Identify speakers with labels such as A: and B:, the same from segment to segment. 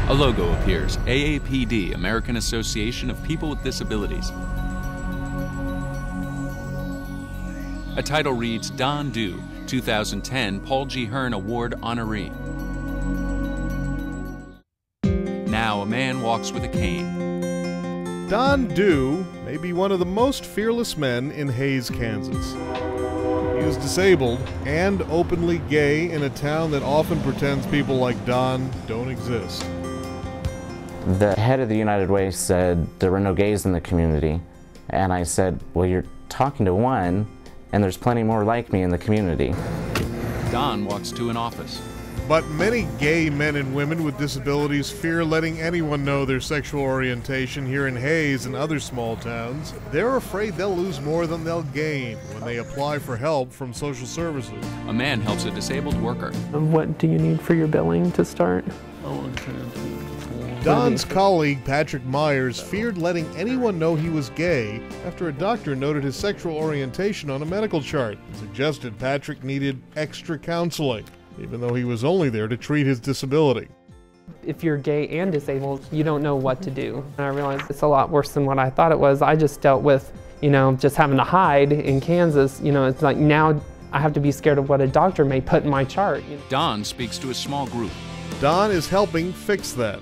A: A logo appears, AAPD, American Association of People with Disabilities. A title reads Don Do, 2010 Paul G. Hearne Award Honoree. Now a man walks with a cane.
B: Don Do may be one of the most fearless men in Hays, Kansas. He is disabled and openly gay in a town that often pretends people like Don don't exist.
C: The head of the United Way said there were no gays in the community, and I said, well, you're talking to one, and there's plenty more like me in the community.
A: Don walks to an office.
B: But many gay men and women with disabilities fear letting anyone know their sexual orientation here in Hays and other small towns. They're afraid they'll lose more than they'll gain when they apply for help from social services.
A: A man helps a disabled worker.
D: What do you need for your billing to start?
B: Don's colleague, Patrick Myers, feared letting anyone know he was gay after a doctor noted his sexual orientation on a medical chart and suggested Patrick needed extra counseling, even though he was only there to treat his disability.
D: If you're gay and disabled, you don't know what to do. And I realized it's a lot worse than what I thought it was. I just dealt with, just having to hide in Kansas. It's like now I have to be scared of what a doctor may put in my chart.
A: Don speaks to a small group.
B: Don is helping fix that.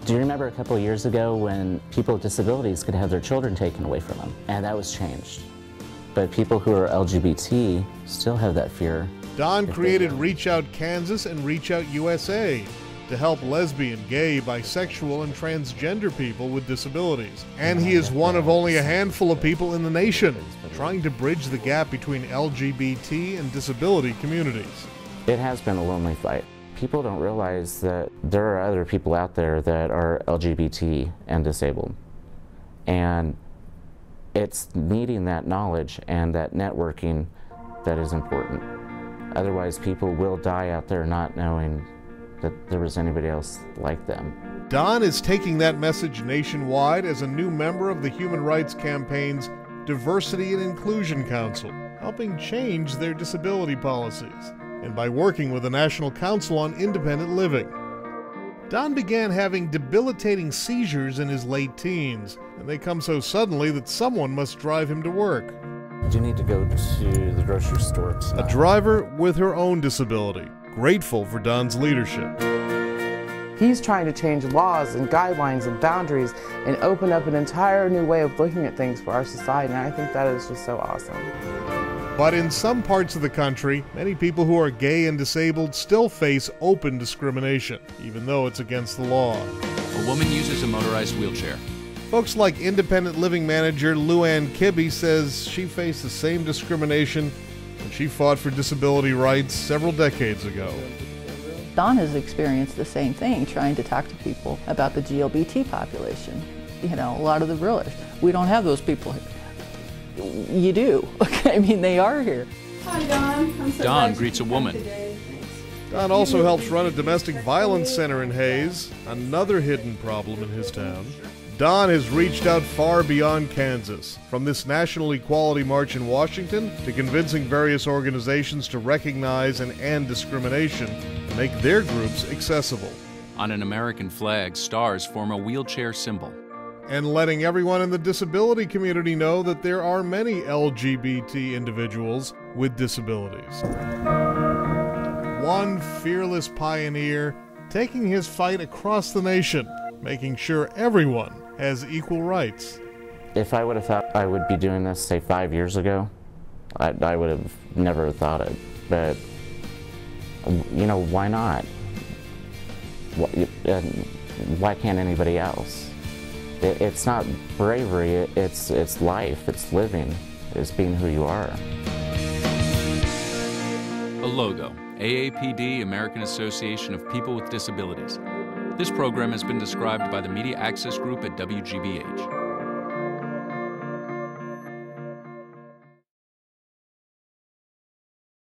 C: Do you remember a couple of years ago when people with disabilities could have their children taken away from them? And that was changed. But people who are LGBT still have that fear.
B: Don created Reach Out Kansas and Reach Out USA to help lesbian, gay, bisexual, and transgender people with disabilities. And he is one of only a handful of people in the nation trying to bridge the gap between LGBT and disability communities.
C: It has been a lonely fight. People don't realize that there are other people out there that are LGBT and disabled. And it's needing that knowledge and that networking that is important. Otherwise, people will die out there not knowing that there was anybody else like them.
B: Don is taking that message nationwide as a new member of the Human Rights Campaign's Diversity and Inclusion Council, helping change their disability policies, and by working with the National Council on Independent Living. Don began having debilitating seizures in his late teens, and they come so suddenly that someone must drive him to work.
C: Do you need to go to the grocery store tonight?
B: A driver with her own disability, grateful for Don's leadership.
E: He's trying to change laws and guidelines and boundaries and open up an entire new way of looking at things for our society, and I think that is just so awesome.
B: But in some parts of the country, many people who are gay and disabled still face open discrimination, even though it's against the law.
A: A woman uses a motorized wheelchair.
B: Folks like independent living manager Luann Kibbe says she faced the same discrimination when she fought for disability rights several decades ago.
F: Don has experienced the same thing, trying to talk to people about the GLBT population. A lot of the realtors, we don't have those people here. You do. I mean, they are here.
G: Hi, Don. I'm so
A: Don greets a woman.
B: Don also helps run a domestic violence center in Hays, another hidden problem in his town. Don has reached out far beyond Kansas, from this National Equality March in Washington to convincing various organizations to recognize and end discrimination and make their groups accessible.
A: On an American flag, stars form a wheelchair symbol.
B: And letting everyone in the disability community know that there are many LGBT individuals with disabilities. One fearless pioneer taking his fight across the nation, making sure everyone has equal rights.
C: If I would have thought I would be doing this, say, 5 years ago, I would have never thought it. But, why not? Why can't anybody else? It's not bravery, it's life, it's living, it's being who you are.
A: A logo, AAPD, American Association of People with Disabilities. This program has been described by the Media Access Group at WGBH.